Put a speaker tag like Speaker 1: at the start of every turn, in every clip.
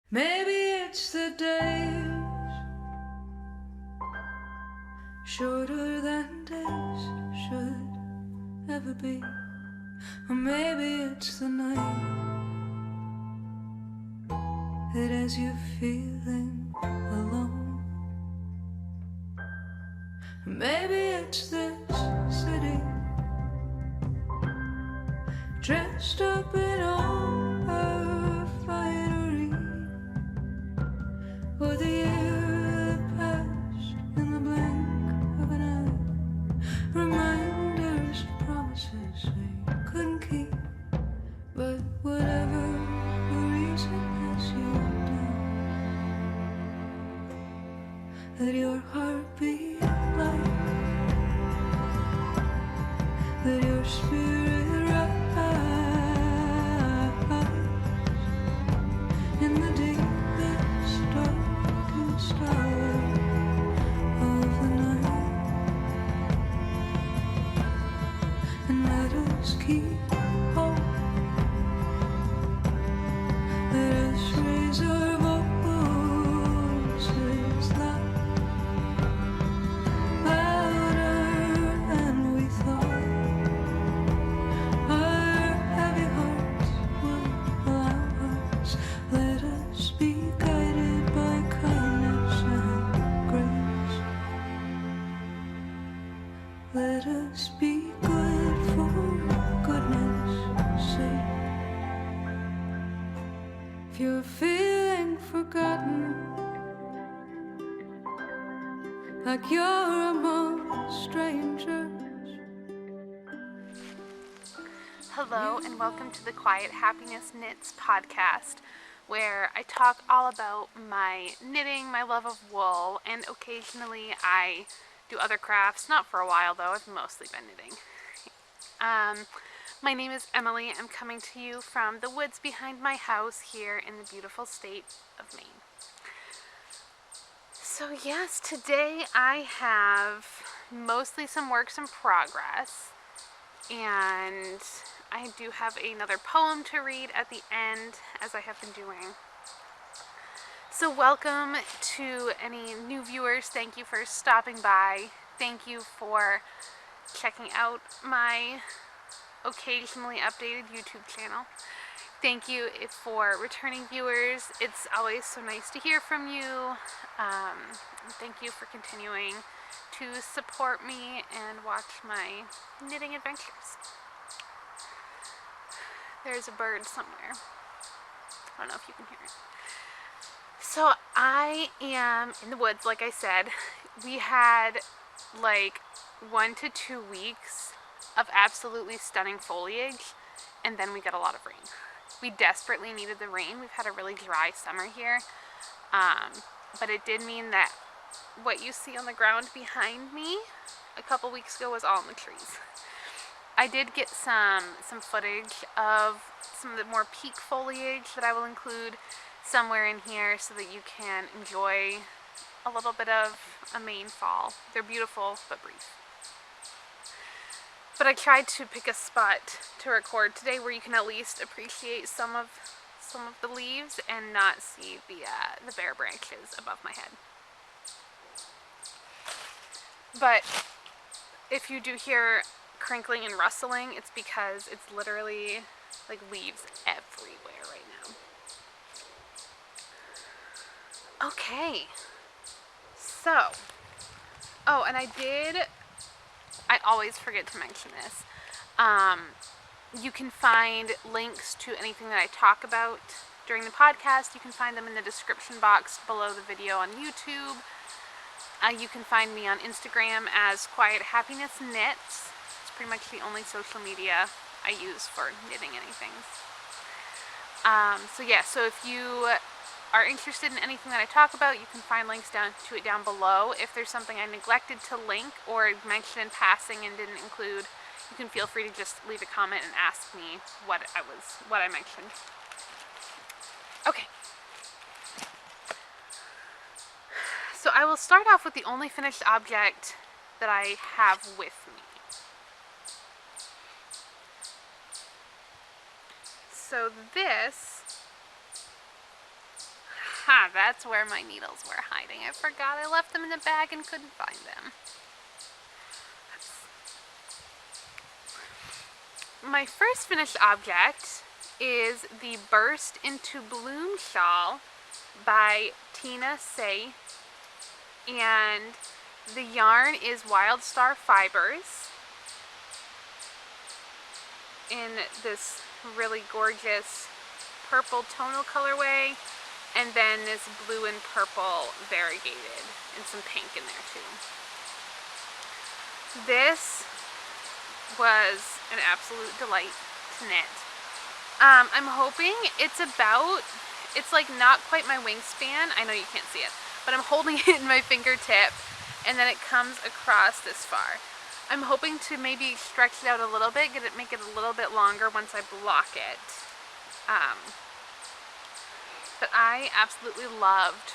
Speaker 1: Maybe it's the days shorter than days should ever be. Or maybe it's the night that has you feeling alone. Maybe it's this city dressed up in all her finery, or the year that passed in the blink of an eye. Reminders, promises we couldn't keep, but whatever the reason has you down. Let your heart beat light, let your spirit rise in the deepest, darkest hour of the night, and let us keep hope. Let us raise our voices louder than we thought. Our heavy hearts will allow us. Let us be guided by kindness and grace. Let us be good for goodness' sake. If you're feeling forgotten, like you're among strangers.
Speaker 2: Hello and welcome to the Quiet Happiness Knits podcast, where I talk all about my knitting, my love of wool, and occasionally I do other crafts. Not for a while though, I've mostly been knitting. My name is Emily. I'm coming to you from the woods behind my house here in the beautiful state of Maine. So yes, today I have mostly some works in progress, and I do have another poem to read at the end, as I have been doing. So welcome to any new viewers. Thank you for stopping by. Thank you for checking out my occasionally updated YouTube channel. Thank you for returning viewers. It's always so nice to hear from you. And thank you for continuing to support me and watch my knitting adventures. There's a bird somewhere. I don't know if you can hear it. So I am in the woods, like I said. We had like 1 to 2 weeks of absolutely stunning foliage, and then we got a lot of rain. We desperately needed the rain. We've had a really dry summer here, but it did mean that what you see on the ground behind me a couple weeks ago was all in the trees. I did get some footage of some of the more peak foliage that I will include somewhere in here so that you can enjoy a little bit of a Maine fall. They're beautiful but brief. But I tried to pick a spot to record today where you can at least appreciate some of the leaves and not see the bare branches above my head. But if you do hear crinkling and rustling, it's because it's literally like leaves everywhere right now. Okay, so, oh, and I always forget to mention this. You can find links to anything that I talk about during the podcast. You can find them in the description box below the video on YouTube. You can find me on Instagram as Quiet Happiness Knits. It's pretty much the only social media I use for knitting anything. So if you are interested in anything that I talk about, you can find links to it down below. If there's something I neglected to link or mention in passing and didn't include, you can feel free to just leave a comment and ask me what I mentioned. Okay. So I will start off with the only finished object that I have with me. So this That's where my needles were hiding. I forgot I left them in the bag and couldn't find them. My first finished object is the Burst into Bloom shawl by Tina Say, and the yarn is Wild Star Fibers in this really gorgeous purple tonal colorway, and then this blue and purple variegated, and some pink in there too. This was an absolute delight to knit. I'm hoping it's like not quite my wingspan. I know you can't see it, but I'm holding it in my fingertip, and then it comes across this far. I'm hoping to maybe stretch it out a little bit, make it a little bit longer once I block it. But I absolutely loved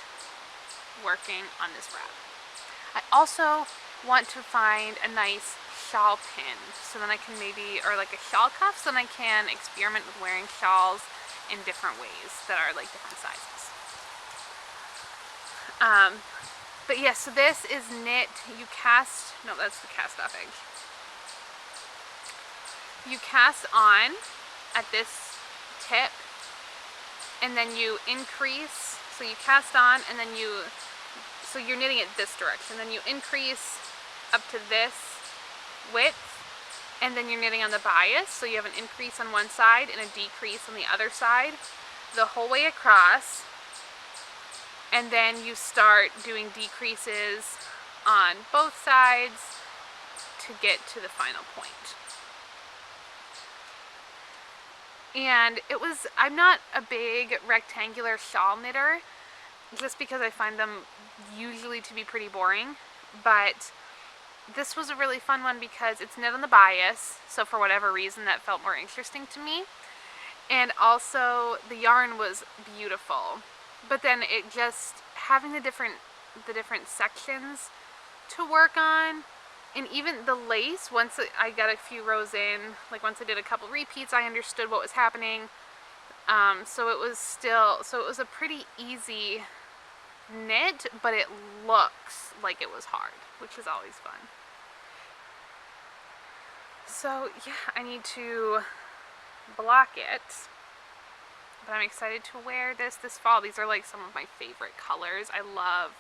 Speaker 2: working on this wrap. I also want to find a nice shawl pin, so then I can or like a shawl cuff, so then I can experiment with wearing shawls in different ways that are like different sizes. But yes, so this is knit, that's the cast off edge. You cast on at this tip, and then you increase, so you cast on, and then so you're knitting it this direction, then you increase up to this width, and then you're knitting on the bias, so you have an increase on one side and a decrease on the other side, the whole way across, and then you start doing decreases on both sides to get to the final point. And I'm not a big rectangular shawl knitter, just because I find them usually to be pretty boring, but this was a really fun one because it's knit on the bias, so for whatever reason that felt more interesting to me, and also the yarn was beautiful, but then it just having the different sections to work on, and even the lace, once I got a few rows in, like once I did a couple repeats, I understood what was happening. So it was a pretty easy knit, but it looks like it was hard, which is always fun. So yeah, I need to block it, but I'm excited to wear this fall. These are like some of my favorite colors. I love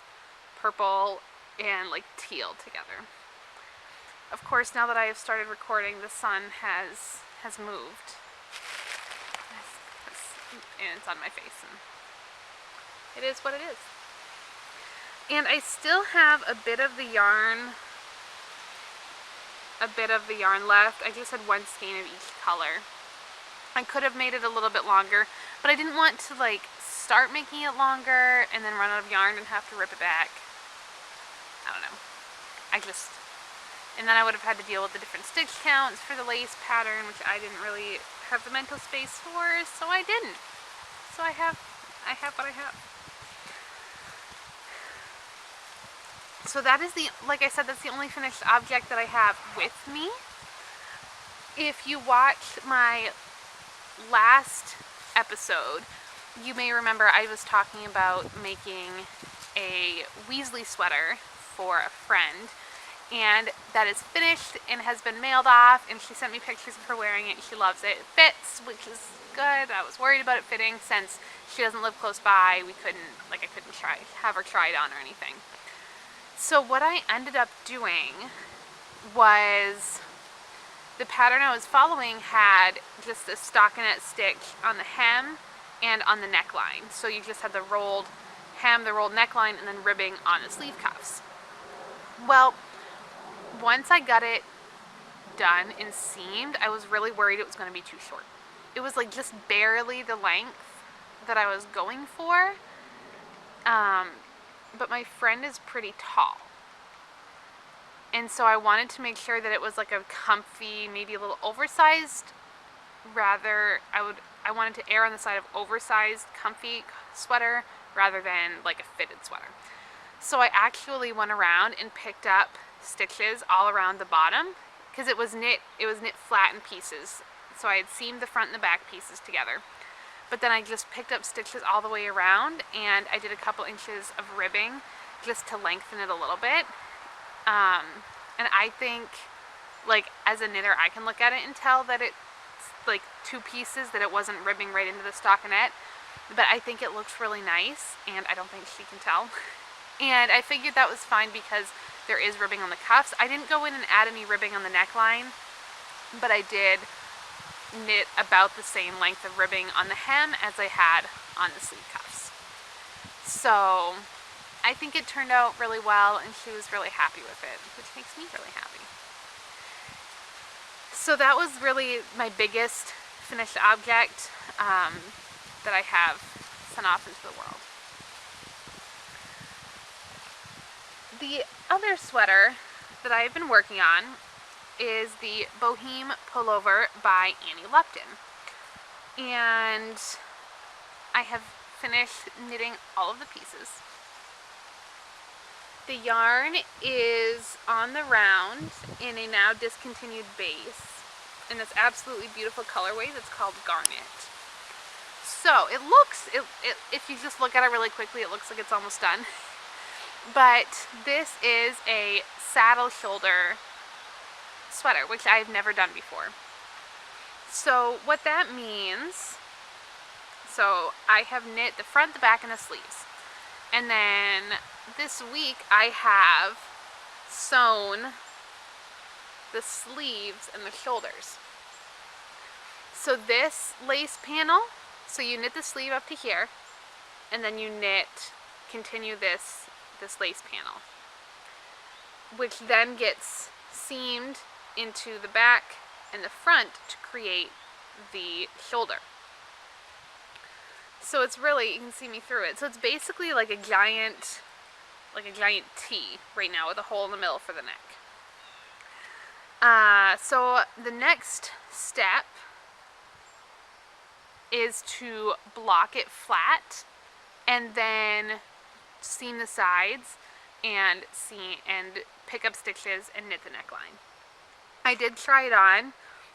Speaker 2: purple and like teal together. Of course, now that I have started recording, the sun has moved, and it's on my face, and it is what it is. And I still have a bit of the yarn left. I just had one skein of each color. I could have made it a little bit longer, but I didn't want to like start making it longer and then run out of yarn and have to rip it back. I don't know. And then I would have had to deal with the different stitch counts for the lace pattern, which I didn't really have the mental space for, so I didn't. So I have what I have. So that is like I said, that's the only finished object that I have with me. If you watched my last episode, you may remember I was talking about making a Weasley sweater for a friend, and that is finished and has been mailed off, and she sent me pictures of her wearing it. She loves it. It fits, which is good. I was worried about it fitting since she doesn't live close by. I couldn't have her try it on or anything. So what I ended up doing was, the pattern I was following had just a stockinette stitch on the hem and on the neckline. So you just had the rolled hem, the rolled neckline, and then ribbing on the sleeve cuffs. Well, once I got it done and seamed, I was really worried it was going to be too short. It was like just barely the length that I was going for. But my friend is pretty tall, and so I wanted to make sure that it was like a comfy, maybe a little oversized, I wanted to err on the side of oversized, comfy sweater rather than like a fitted sweater. So I actually went around and picked up stitches all around the bottom, because it was knit flat in pieces. So I had seamed the front and the back pieces together. but then I just picked up stitches all the way around, and I did a couple inches of ribbing just to lengthen it a little bit. And I think, like, as a knitter, I can look at it and tell that it's like two pieces, that it wasn't ribbing right into the stockinette, but I think it looks really nice, and I don't think she can tell. And I figured that was fine because there is ribbing on the cuffs. I didn't go in and add any ribbing on the neckline, but I did knit about the same length of ribbing on the hem as I had on the sleeve cuffs. So I think it turned out really well, and she was really happy with it, which makes me really happy. So that was really my biggest finished object that I have sent off into the world. The other sweater that I've been working on is the Boheme Pullover by Annie Lupton. And I have finished knitting all of the pieces. The yarn is on the round in a now discontinued base, in this absolutely beautiful colorway that's called Garnet. So it looks, if you just look at it really quickly, it looks like it's almost done. But this is a saddle shoulder sweater, which I've never done before. So what that means, so I have knit the front, the back, and the sleeves. And then this week I have sewn the sleeves and the shoulders. So this lace panel, so you knit the sleeve up to here, and then you continue this lace panel, which then gets seamed into the back and the front to create the shoulder. So it's really, you can see me through it. So it's basically like a giant T right now with a hole in the middle for the neck. So the next step is to block it flat and then seam the sides and pick up stitches and knit the neckline. I did try it on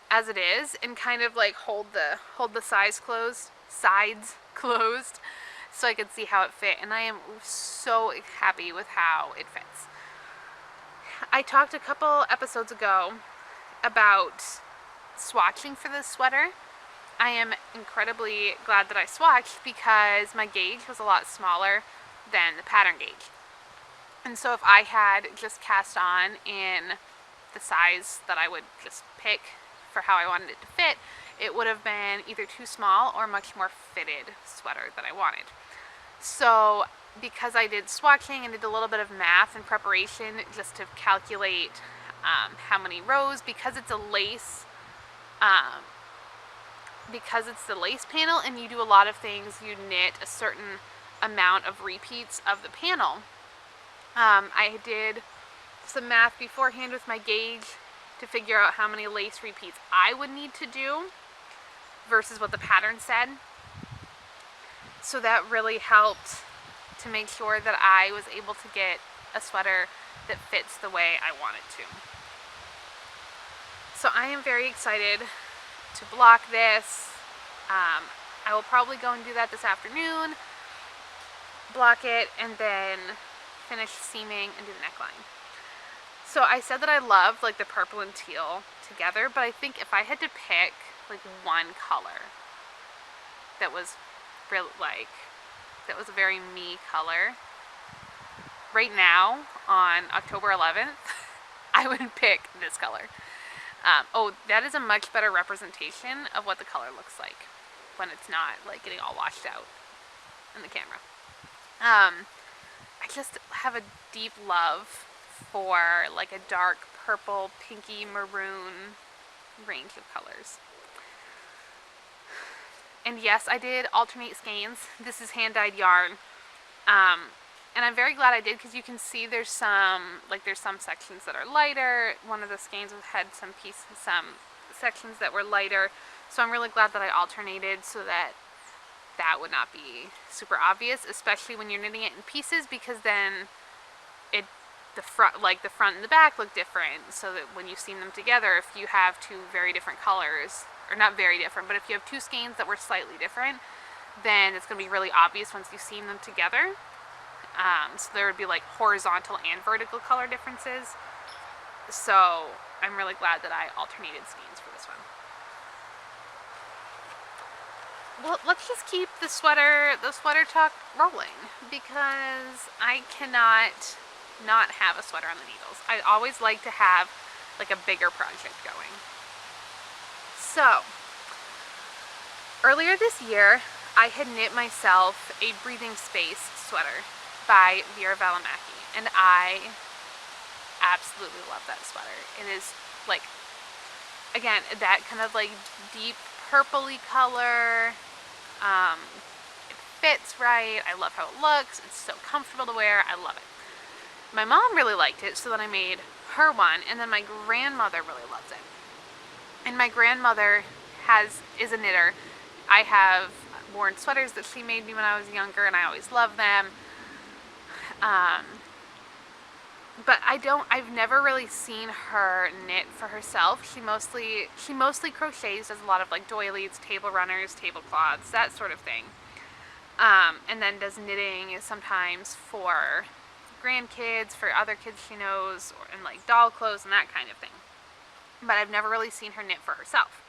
Speaker 2: as it is and kind of like hold the sides closed so I could see how it fit, and I am so happy with how it fits. I talked a couple episodes ago about swatching for this sweater. I am incredibly glad that I swatched because my gauge was a lot smaller than the pattern gauge. And so if I had just cast on in the size that I would just pick for how I wanted it to fit, it would have been either too small or much more fitted sweater that I wanted. So because I did swatching and did a little bit of math and preparation just to calculate how many rows, because it's a lace, because it's the lace panel and you do a lot of things, you knit a certain amount of repeats of the panel. I did some math beforehand with my gauge to figure out how many lace repeats I would need to do versus what the pattern said. So that really helped to make sure that I was able to get a sweater that fits the way I want it to. So I am very excited to block this. I will probably go and do that this afternoon, block it, and then finish seaming and do the neckline. So I said that I loved like the purple and teal together, but I think if I had to pick like one color that was real, like, that was a very me color right now on October 11th, I would pick this color. Oh, that is a much better representation of what the color looks like when it's not like getting all washed out in the camera. I just have a deep love for like a dark purple, pinky, maroon range of colors. And yes, I did alternate skeins. This is hand-dyed yarn. And I'm very glad I did because you can see there's some sections that are lighter. One of the skeins had some sections that were lighter. So I'm really glad that I alternated so that that would not be super obvious, especially when you're knitting it in pieces, because then the front and the back look different, so that when you seam them together, if you have two very different colors, or not very different, but if you have two skeins that were slightly different, then it's going to be really obvious once you seam them together. So there would be like horizontal and vertical color differences. So I'm really glad that I alternated skeins for this one. Well, let's just keep the sweater talk rolling, because I cannot not have a sweater on the needles. I always like to have like a bigger project going. So earlier this year, I had knit myself a breathing space sweater by Vera Valimaki, and I absolutely love that sweater. It is like, again, that kind of like deep purpley color. It fits right. I love how it looks. It's so comfortable to wear. I love it. My mom really liked it, so then I made her one, and then my grandmother really loves it. And my grandmother is a knitter. I have worn sweaters that she made me when I was younger, and I always love them. But I've never really seen her knit for herself. She mostly crochets, does a lot of like doilies, table runners, tablecloths, that sort of thing. And then does knitting sometimes for grandkids, for other kids she knows, and like doll clothes and that kind of thing. But I've never really seen her knit for herself.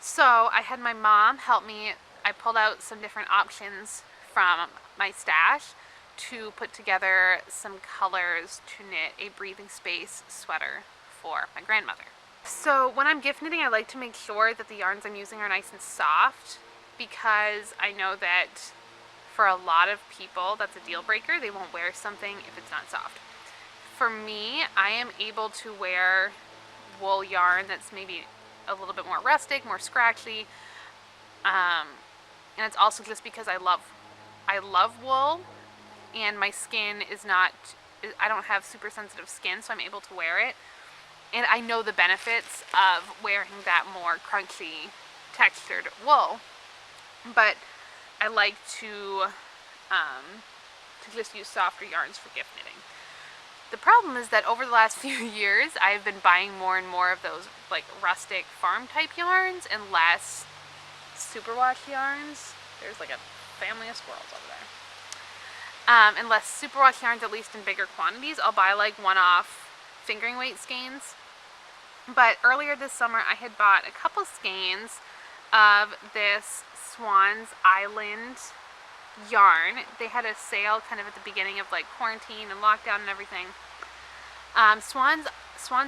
Speaker 2: So I had my mom help me. I pulled out some different options from my stash to put together some colors to knit a breathing space sweater for my grandmother. So when I'm gift knitting, I like to make sure that the yarns I'm using are nice and soft, because I know that for a lot of people that's a deal breaker. They won't wear something if it's not soft. For me, I am able to wear wool yarn that's maybe a little bit more rustic, more scratchy, and it's also just because I love wool, and my skin is not, I don't have super sensitive skin, so I'm able to wear it. And I know the benefits of wearing that more crunchy textured wool. But I like to just use softer yarns for gift knitting. The problem is that over the last few years, I've been buying more and more of those like rustic farm type yarns and less superwash yarns. There's like a family of squirrels over there. And less superwash yarns, at least in bigger quantities. I'll buy like one-off fingering weight skeins. But earlier this summer, I had bought a couple skeins of this Swan's Island yarn. They had a sale kind of at the beginning of like quarantine and lockdown and everything. Swan's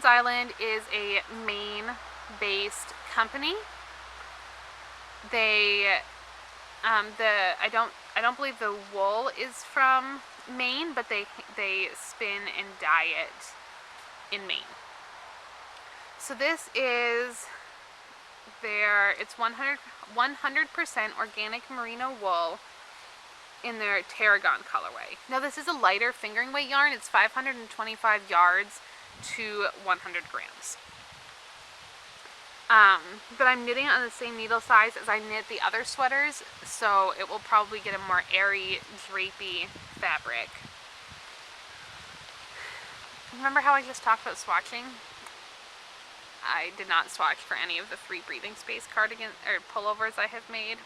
Speaker 2: Island is a Maine-based company. They I don't believe the wool is from Maine, but they spin and dye it in Maine. So this is it's 100% organic merino wool in their tarragon colorway. Now this is a lighter fingering weight yarn. It's 525 yards to 100 grams. But I'm knitting it on the same needle size as I knit the other sweaters, so it will probably get a more airy, drapey fabric. Remember how I just talked about swatching? I did not swatch for any of the 3 breathing space cardigan or pullovers I have made.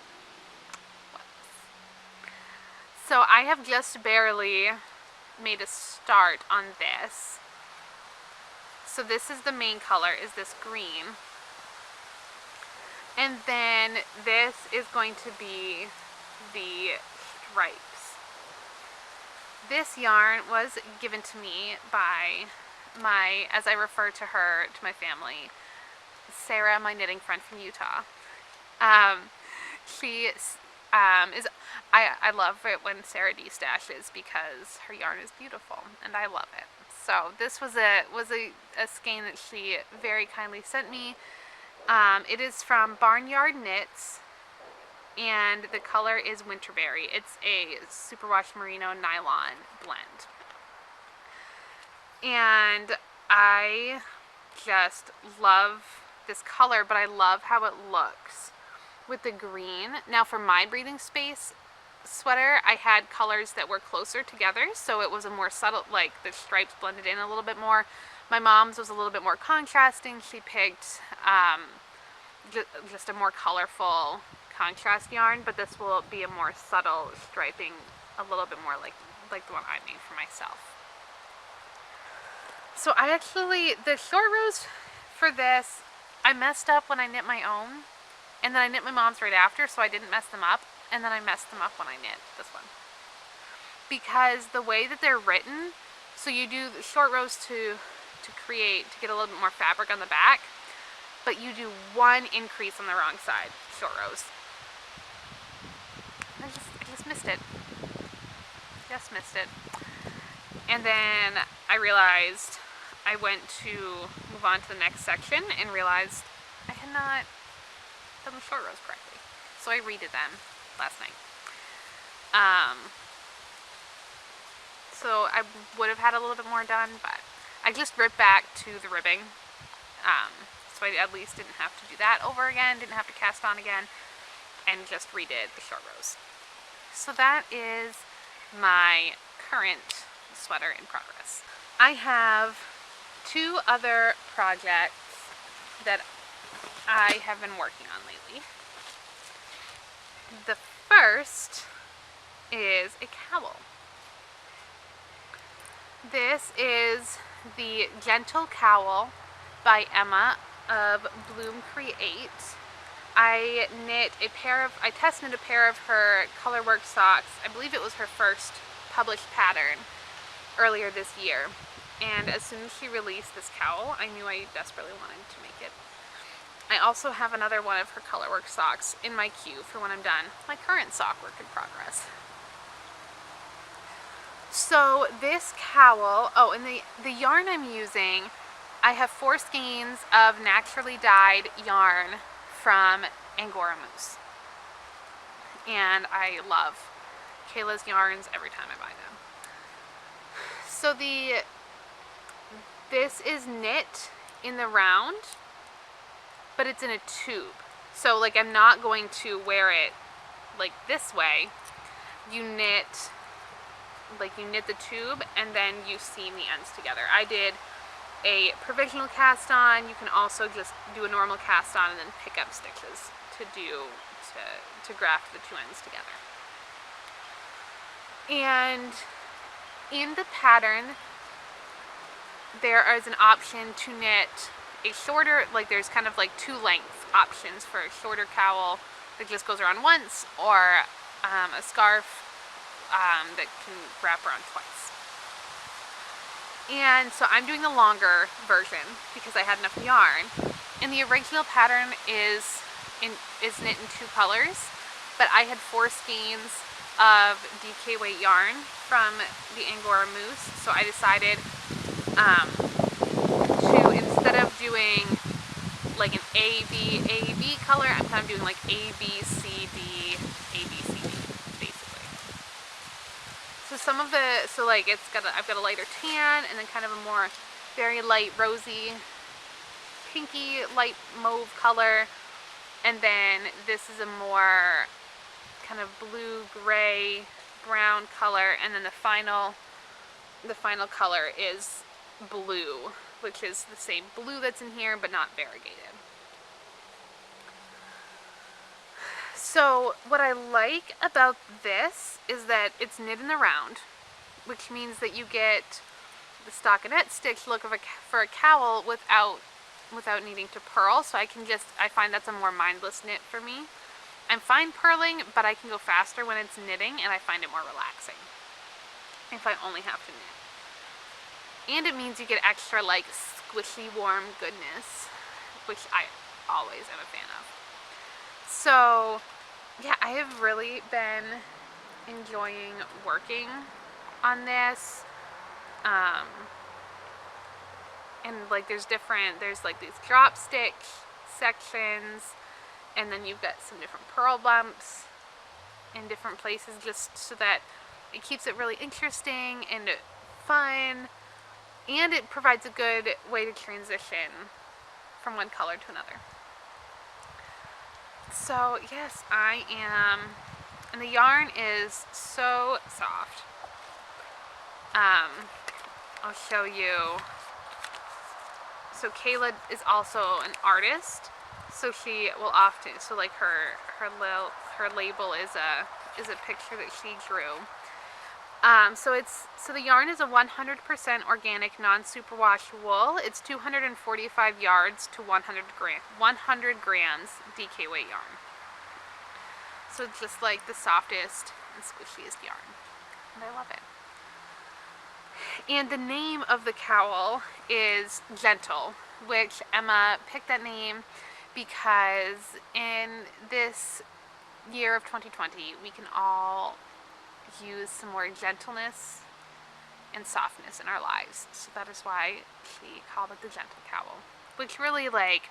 Speaker 2: So I have just barely made a start on this. So this is the main color, is this green. And then this is going to be the stripes. This yarn was given to me by my, as I refer to her, to my family, Sarah, my knitting friend from Utah. She I love it when Sarah destashes because her yarn is beautiful and I love it. So this was a skein that she very kindly sent me. It is from Barnyard Knits, and the color is Winterberry. It's a superwash merino nylon blend. And I just love this color, but I love how it looks with the green. Now for my breathing space sweater, I had colors that were closer together, so it was a more subtle, like the stripes blended in a little bit more. My mom's was a little bit more contrasting. She picked just a more colorful contrast yarn, but this will be a more subtle striping, a little bit more like the one I made for myself. So I actually, the short rows for this, I messed up when I knit my own, and then I knit my mom's right after, so I didn't mess them up, and then I messed them up when I knit this one. Because the way that they're written, so you do the short rows to get a little bit more fabric on the back, but you do one increase on the wrong side, short rows. I just missed it. Just missed it. And then I realized, I went to move on to the next section and realized I had not done the short rows correctly. So I redid them last night. So I would have had a little bit more done, but I just ripped back to the ribbing. So I at least didn't have to do that over again, didn't have to cast on again, and just redid the short rows. So that is my current sweater in progress. I have 2 other projects that I have been working on lately. The first is a cowl. This is the Gentle Cowl by Emma of Bloom Create. I test knit a pair of her colorwork socks. I believe it was her first published pattern earlier this year. And as soon as she released this cowl, I knew I desperately wanted to make it. I also have another one of her colorwork socks in my queue for when I'm done my current sock work in progress. So this cowl, and the yarn I'm using, I have 4 skeins of naturally dyed yarn from Angora Moose. And I love Kayla's yarns every time I buy them. So this is knit in the round, but it's in a tube. So like I'm not going to wear it like this way. You knit the tube and then you seam the ends together. I did a provisional cast on. You can also just do a normal cast on and then pick up stitches to graft the 2 ends together. And in the pattern, there is an option to knit a shorter, there's kind of 2 length options for a shorter cowl that just goes around once, or a scarf that can wrap around twice. And so I'm doing the longer version because I had enough yarn. And the original pattern is knit in 2 colors, but I had 4 skeins of DK weight yarn from the Angora Moose, so I decided to, instead of doing like an AB color, I'm kind of doing like ABCD, basically. So I've got a lighter tan, and then kind of a more very light rosy, pinky, light mauve color, and then this is a more kind of blue, gray, brown color, and then the final color is blue, which is the same blue that's in here but not variegated. So what I like about this is that it's knit in the round, which means that you get the stockinette stitch look for a cowl without needing to purl. So I find that's a more mindless knit for me. I'm fine purling, but I can go faster when it's knitting, and I find it more relaxing if I only have to knit. And it means you get extra squishy warm goodness, which I always am a fan of. So yeah, I have really been enjoying working on this. And there's these drop stitch sections, and then you've got some different purl bumps in different places, just so that it keeps it really interesting and fun, and it provides a good way to transition from one color to another. So yes, I am, and the yarn is so soft. I'll show you. So Kayla is also an artist, So she will often, so like her label is a picture that she drew. So the yarn is a 100% organic, non-superwash wool. It's 245 yards to 100 grams DK weight yarn. So it's just like the softest and squishiest yarn, and I love it. And the name of the cowl is Gentle, which Emma picked that name because in this year of 2020, we can all use some more gentleness and softness in our lives. So that is why she called it the Gentle Cowl, which really, like,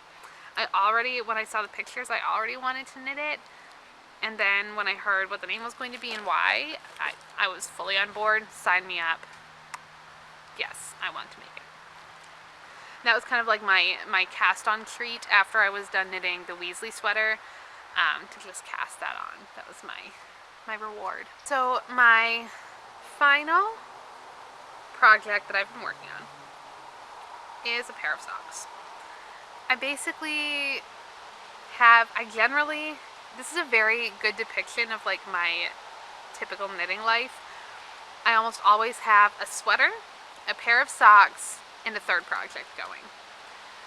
Speaker 2: when I saw the pictures, I already wanted to knit it. And then when I heard what the name was going to be and why, I was fully on board. Sign me up. Yes, I want to make it. That was kind of like my cast-on treat after I was done knitting the Weasley sweater, to just cast that on. That was my reward. So my final project that I've been working on is a pair of socks. This is a very good depiction of like my typical knitting life. I almost always have a sweater, a pair of socks, and a third project going.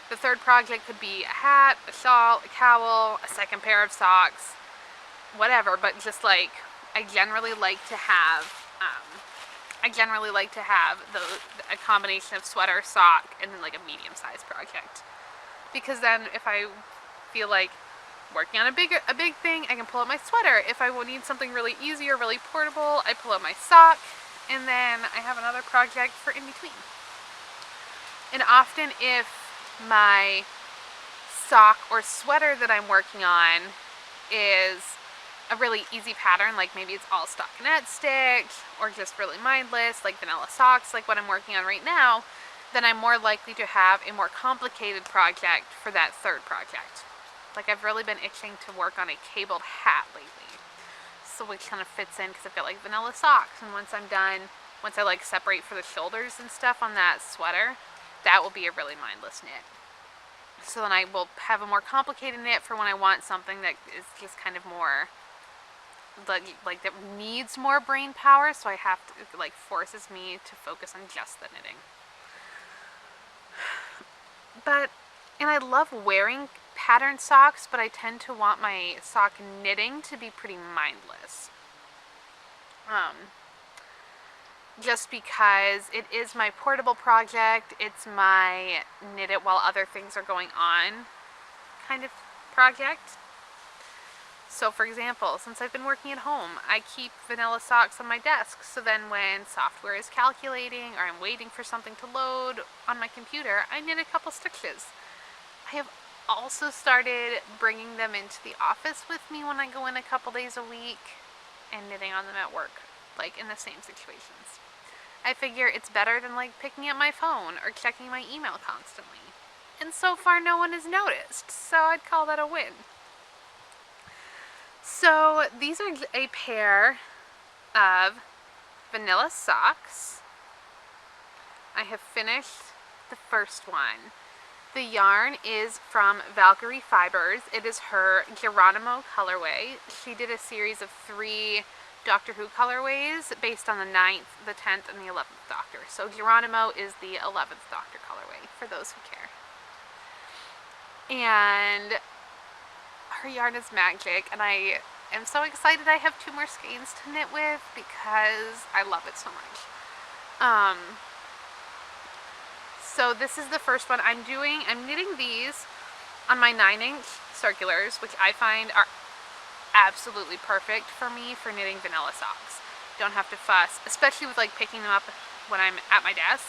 Speaker 2: The third project could be a hat, a shawl, a cowl, a second pair of socks, whatever, but just like I generally like to have a combination of sweater, sock, and then like a medium-sized project. Because then if I feel like working on a big thing, I can pull out my sweater. If I need something really easy or really portable, I pull out my sock, and then I have another project for in between. And often if my sock or sweater that I'm working on is a really easy pattern, like maybe it's all stockinette stitch or just really mindless, like vanilla socks, like what I'm working on right now, then I'm more likely to have a more complicated project for that third project. Like I've really been itching to work on a cabled hat lately, so which kind of fits in because I've got like vanilla socks, and once I like separate for the shoulders and stuff on that sweater, that will be a really mindless knit. So then I will have a more complicated knit for when I want something that is just kind of more like that needs more brain power, so I have to, it like forces me to focus on just the knitting. And I love wearing patterned socks, but I tend to want my sock knitting to be pretty mindless. Just because it is my portable project, it's my knit it while other things are going on kind of project. So for example, since I've been working at home, I keep vanilla socks on my desk, so then when software is calculating or I'm waiting for something to load on my computer, I knit a couple stitches. I have also started bringing them into the office with me when I go in a couple days a week and knitting on them at work, like in the same situations. I figure it's better than like picking up my phone or checking my email constantly. And so far no one has noticed, so I'd call that a win. So these are a pair of vanilla socks. I have finished the first one. The yarn is from Valkyrie Fibers. It is her Geronimo colorway. She did a series of 3 Doctor Who colorways based on the 9th, the 10th, and the 11th Doctor. So Geronimo is the 11th Doctor colorway, for those who care. And her yarn is magic, and I am so excited I have 2 more skeins to knit with because I love it so much. So this is the first one I'm knitting these on my 9-inch circulars, which I find are absolutely perfect for me for knitting vanilla socks. Don't have to fuss, especially with like picking them up when I'm at my desk.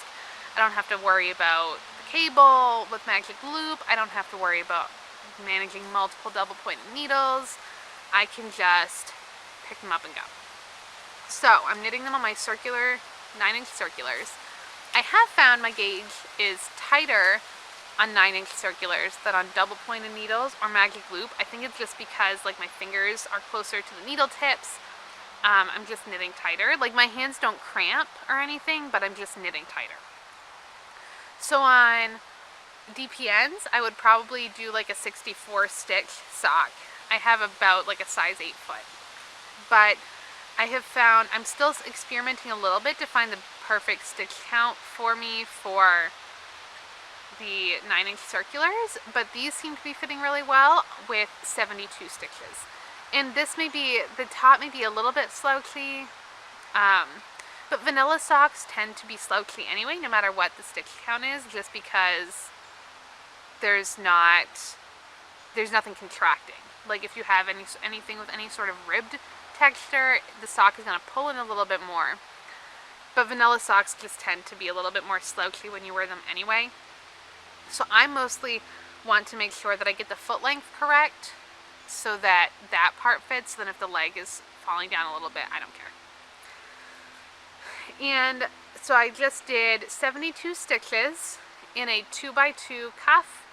Speaker 2: I don't have to worry about the cable with magic loop. I don't have to worry about managing multiple double pointed needles. I can just pick them up and go. So I'm knitting them on my circular 9-inch circulars. I have found my gauge is tighter on 9-inch circulars than on double pointed needles or magic loop. I think it's just because like my fingers are closer to the needle tips. I'm just knitting tighter. Like my hands don't cramp or anything, but I'm just knitting tighter. So on DPNs, I would probably do like a 64 stitch sock. I have about like a size 8 foot. But I have found, I'm still experimenting a little bit to find the perfect stitch count for me for the 9-inch circulars, but these seem to be fitting really well with 72 stitches. And this may be, the top may be a little bit slouchy, but vanilla socks tend to be slouchy anyway, no matter what the stitch count is, just because there's nothing contracting. Like if you have anything with any sort of ribbed texture, the sock is going to pull in a little bit more. But vanilla socks just tend to be a little bit more slouchy when you wear them anyway. So I mostly want to make sure that I get the foot length correct so that that part fits. Then if the leg is falling down a little bit, I don't care. And so I just did 72 stitches in a 2x2 cuff,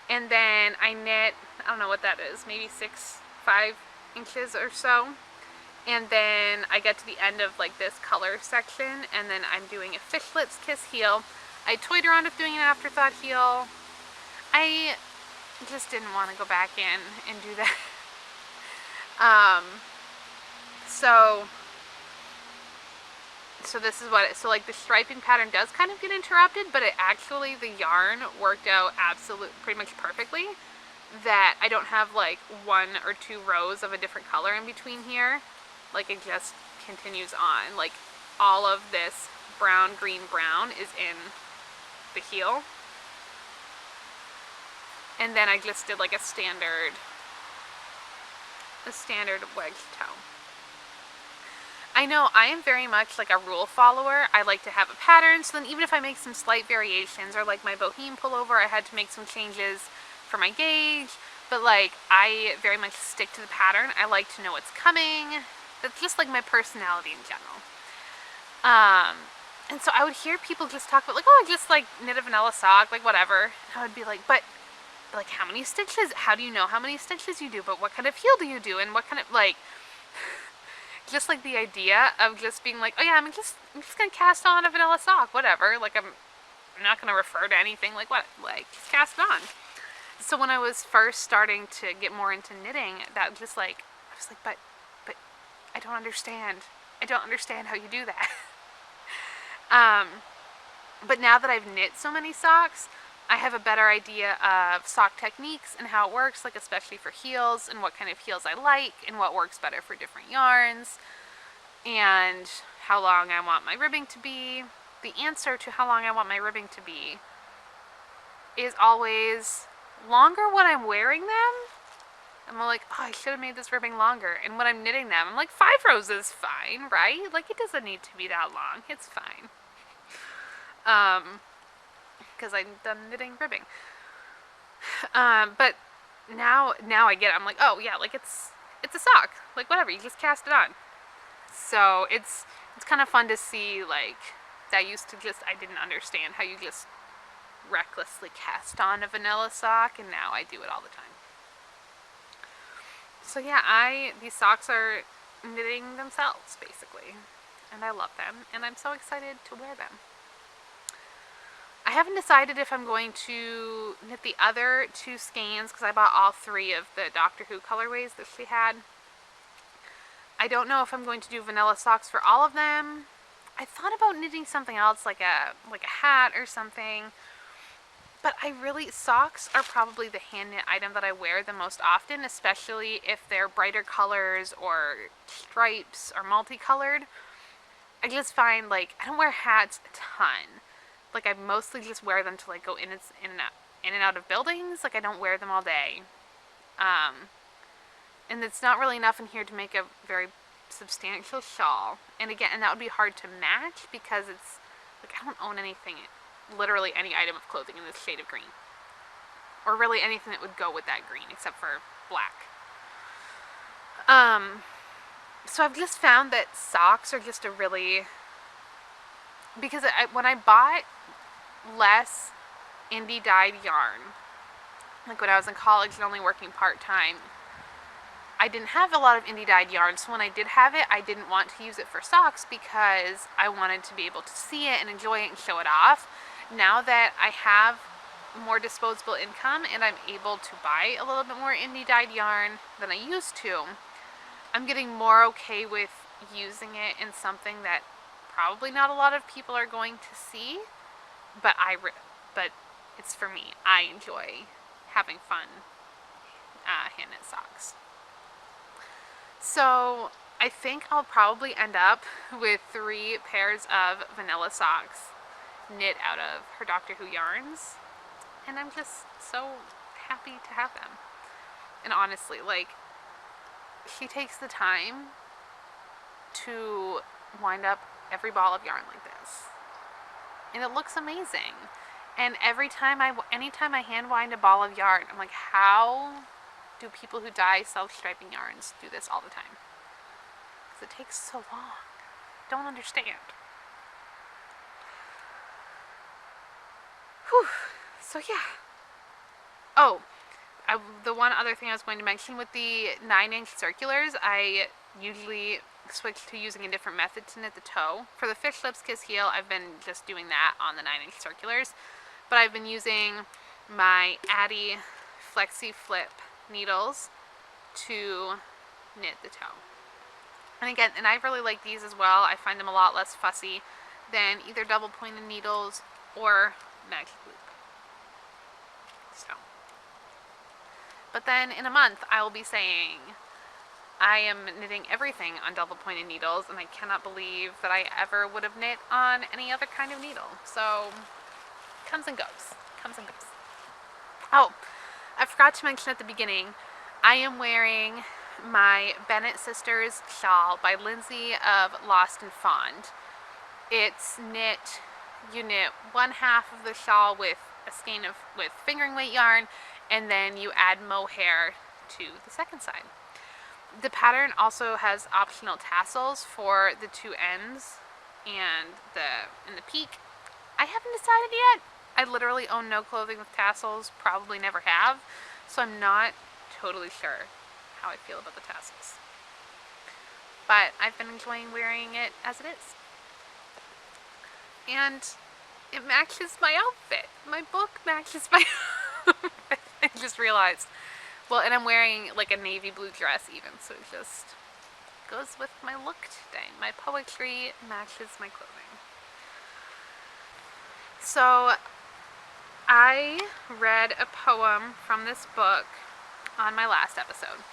Speaker 2: and then I knit, I don't know what that is, maybe 5 inches or so. And then I get to the end of like this color section, and then I'm doing a fishnets kiss heel. I toyed around with doing an afterthought heel. I just didn't want to go back in and do that. So this is what so like the striping pattern does kind of get interrupted, but it actually, the yarn worked out pretty much perfectly, that I don't have like 1 or 2 rows of a different color in between here. Like it just continues on. Like all of this brown, green, brown is in the heel. And then I just did like a standard wedge toe. I know I am very much like a rule follower. I like to have a pattern, so then even if I make some slight variations, or like my boheme pullover, I had to make some changes for my gauge, but like I very much stick to the pattern. I like to know what's coming. That's just like my personality in general. And so I would hear people just talk about like, oh, I just like knit a vanilla sock, like whatever. And I would be like, but like how many stitches? How do you know how many stitches you do? But what kind of heel do you do? And what kind of like, just like the idea of just being like, oh yeah, I'm just gonna cast on a vanilla sock, whatever. Like I'm not gonna refer to anything, like what, like just cast it on. So when I was first starting to get more into knitting, that just like, I was like, but I don't understand. I don't understand how you do that. But now that I've knit so many socks, I have a better idea of sock techniques and how it works, like especially for heels, and what kind of heels I like, and what works better for different yarns, and how long I want my ribbing to be. The answer to how long I want my ribbing to be is always longer when I'm wearing them. I'm like, oh, I should have made this ribbing longer. And when I'm knitting them, I'm like, 5 rows is fine, right? Like, it doesn't need to be that long. It's fine. Because I'm done knitting ribbing. But now I get it. I'm like, oh yeah, like it's a sock. Like whatever, you just cast it on. So it's kind of fun to see, like, that I didn't understand how you just recklessly cast on a vanilla sock, and now I do it all the time. So yeah, these socks are knitting themselves, basically. And I love them, and I'm so excited to wear them. I haven't decided if I'm going to knit the other 2 skeins, because I bought all 3 of the Doctor Who colorways that she had. I don't know if I'm going to do vanilla socks for all of them. I thought about knitting something else, like a hat or something. But socks are probably the hand knit item that I wear the most often, especially if they're brighter colors or stripes or multicolored. I just find, like, I don't wear hats a ton. Like, I mostly just wear them to, like, go in and out of buildings. Like, I don't wear them all day. And it's not really enough in here to make a very substantial shawl. And again, that would be hard to match because it's, like, I don't own anything, literally any item of clothing in this shade of green. Or really anything that would go with that green, except for black. So I've just found that socks are just a really... Because when I bought less indie dyed yarn, like when I was in college and only working part-time, I didn't have a lot of indie dyed yarn, so when I did have it, I didn't want to use it for socks because I wanted to be able to see it and enjoy it and show it off. Now that I have more disposable income and I'm able to buy a little bit more indie dyed yarn than I used to, I'm getting more okay with using it in something that probably not a lot of people are going to see, but but it's for me. I enjoy having fun hand knit socks. So I think I'll probably end up with 3 pairs of vanilla socks knit out of her Doctor Who yarns, and I'm just so happy to have them. And honestly, like, she takes the time to wind up every ball of yarn like this, and it looks amazing. And anytime I hand wind a ball of yarn, I'm like, how do people who dye self-striping yarns do this all the time? Because it takes so long. Don't understand. Whew. So yeah. Oh, the one other thing I was going to mention with the 9-inch circulars, I usually switch to using a different method to knit the toe. For the Fish Lips Kiss Heel, I've been just doing that on the 9-inch circulars, but I've been using my Addy Flexi Flip needles to knit the toe. And again, and I really like these as well. I find them a lot less fussy than either double pointed needles or magic loop. So, but then in a month I will be saying I am knitting everything on double pointed needles, and I cannot believe that I ever would have knit on any other kind of needle. So, comes and goes. Comes and goes. Oh, I forgot to mention at the beginning, I am wearing my Bennett Sisters shawl by Lindsay of Lost and Fond. It's knit, you knit one half of the shawl with a skein with fingering weight yarn, and then you add mohair to the second side. The pattern also has optional tassels for the 2 ends and the peak. I haven't decided yet. I literally own no clothing with tassels, probably never have, so I'm not totally sure how I feel about the tassels. But I've been enjoying wearing it as it is. And it matches my outfit. My book matches my outfit. I just realized. Well, and I'm wearing like a navy blue dress even, so it just goes with my look today. My poetry matches my clothing. So I read a poem from this book on my last episode,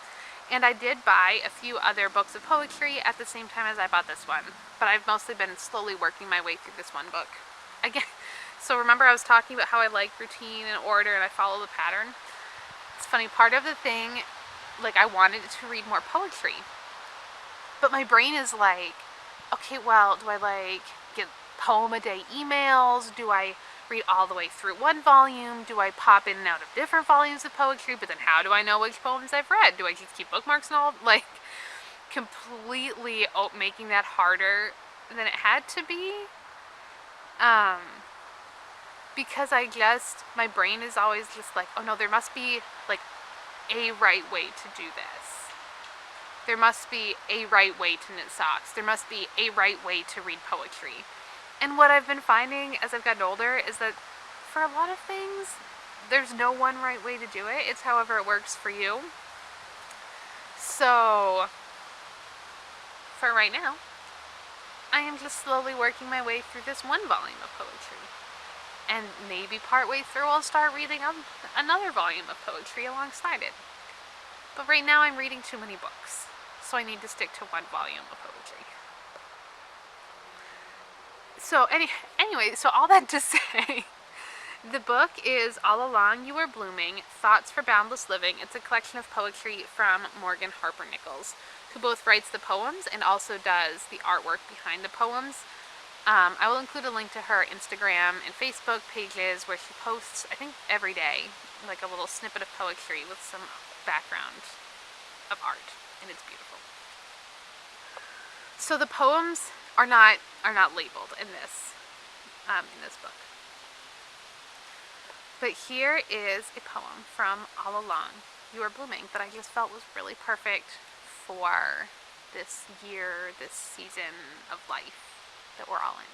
Speaker 2: and I did buy a few other books of poetry at the same time as I bought this one, but I've mostly been slowly working my way through this one book. Again, so remember I was talking about how I like routine and order and I follow the pattern? It's funny, part of the thing, like, I wanted to read more poetry, but my brain is like, okay, well, do I like get poem a day emails? Do I read all the way through one volume? Do I pop in and out of different volumes of poetry? But then how do I know which poems I've read? Do I just keep bookmarks and all? Like, completely making that harder than it had to be. Because my brain is always just like, oh no, there must be like a right way to do this. There must be a right way to knit socks. There must be a right way to read poetry. And what I've been finding as I've gotten older is that for a lot of things, there's no one right way to do it. It's however it works for you. So, for right now, I am just slowly working my way through this one volume of poetry. And maybe partway through I'll start reading another volume of poetry alongside it. But right now I'm reading too many books, so I need to stick to one volume of poetry. So anyway, so all that to say, the book is All Along You Were Blooming, Thoughts for Boundless Living. It's a collection of poetry from Morgan Harper Nichols, who both writes the poems and also does the artwork behind the poems. I will include a link to her Instagram and Facebook pages where she posts, I think every day, like a little snippet of poetry with some background of art, and it's beautiful. So the poems are not labeled in this book. But here is a poem from All Along You Are Blooming that I just felt was really perfect for this year, this season of life that we're all in.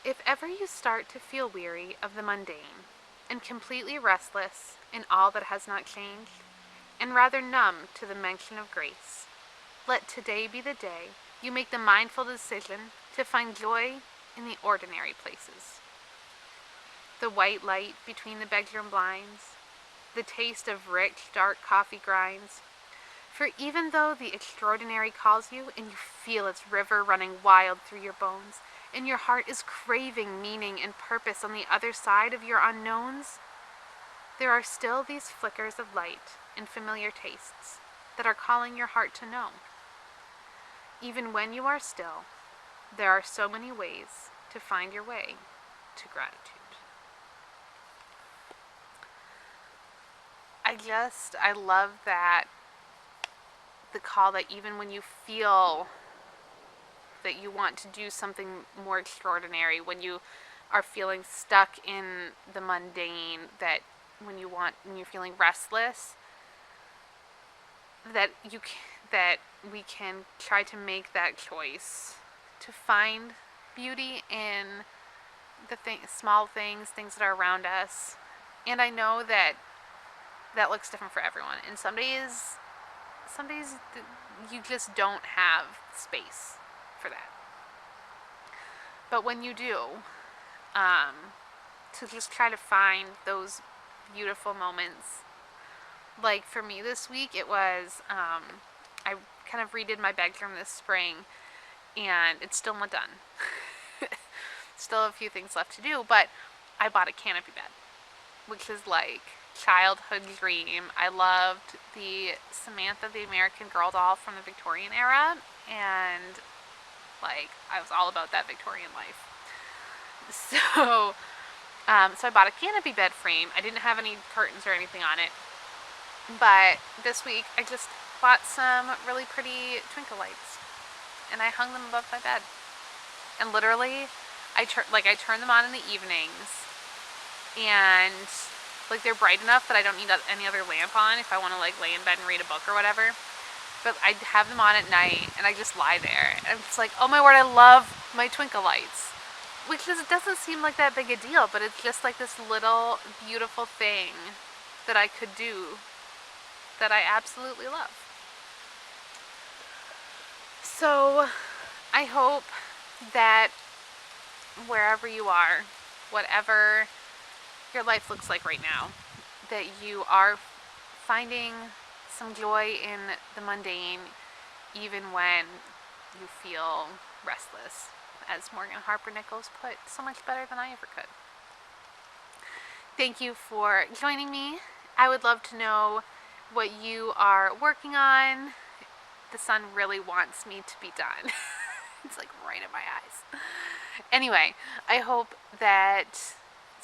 Speaker 2: If ever you start to feel weary of the mundane, and completely restless in all that has not changed, and rather numb to the mention of grace, let today be the day you make the mindful decision to find joy in the ordinary places. The white light between the bedroom blinds, the taste of rich, dark coffee grinds. For even though the extraordinary calls you and you feel its river running wild through your bones, and your heart is craving meaning and purpose on the other side of your unknowns, there are still these flickers of light and familiar tastes that are calling your heart to know. Even when you are still, there are so many ways to find your way to gratitude. I love that the call that even when you feel that you want to do something more extraordinary, when you are feeling stuck in the mundane, that when you're feeling restless, that we can try to make that choice to find beauty in the small things that are around us. And I know that looks different for everyone. And some days you just don't have space for that. But when you do, to just try to find those beautiful moments. Like for me this week, it was, I kind of redid my bedroom this spring, and it's still not done. Still a few things left to do, but I bought a canopy bed, which is like childhood dream. I loved the Samantha the American Girl doll from the Victorian era, and like I was all about that Victorian life. So I bought a canopy bed frame. I didn't have any curtains or anything on it, but this week I just bought some really pretty twinkle lights, and I hung them above my bed. And literally, I turn them on in the evenings, and like they're bright enough that I don't need any other lamp on if I want to like lay in bed and read a book or whatever. But I have them on at night, and I just lie there, and I'm just like, oh my word, I love my twinkle lights. Which doesn't seem like that big a deal, but it's just like this little beautiful thing that I could do that I absolutely love. So I hope that wherever you are, whatever your life looks like right now, that you are finding some joy in the mundane, even when you feel restless. As Morgan Harper Nichols put, so much better than I ever could. Thank you for joining me. I would love to know what you are working on. The sun really wants me to be done. It's like right in my eyes. Anyway, I hope that,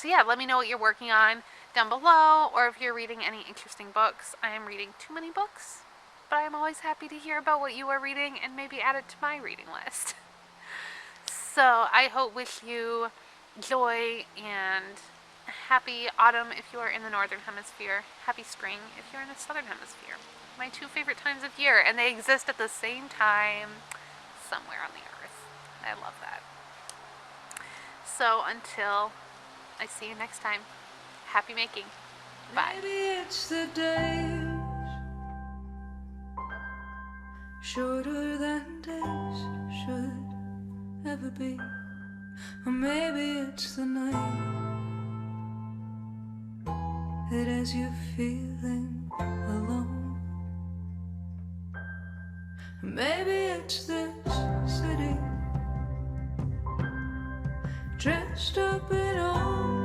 Speaker 2: let me know what you're working on down below, or if you're reading any interesting books. I am reading too many books, but I'm always happy to hear about what you are reading and maybe add it to my reading list. So I wish you joy and happy autumn if you are in the northern hemisphere, happy spring if you're in the southern hemisphere. My two favorite times of year, and they exist at the same time somewhere on the earth. I love that. So until I see you next time, happy making. Bye.
Speaker 1: Maybe it's the days shorter than days should ever be, or maybe it's the night that as you're feeling alone, maybe it's this city dressed up in all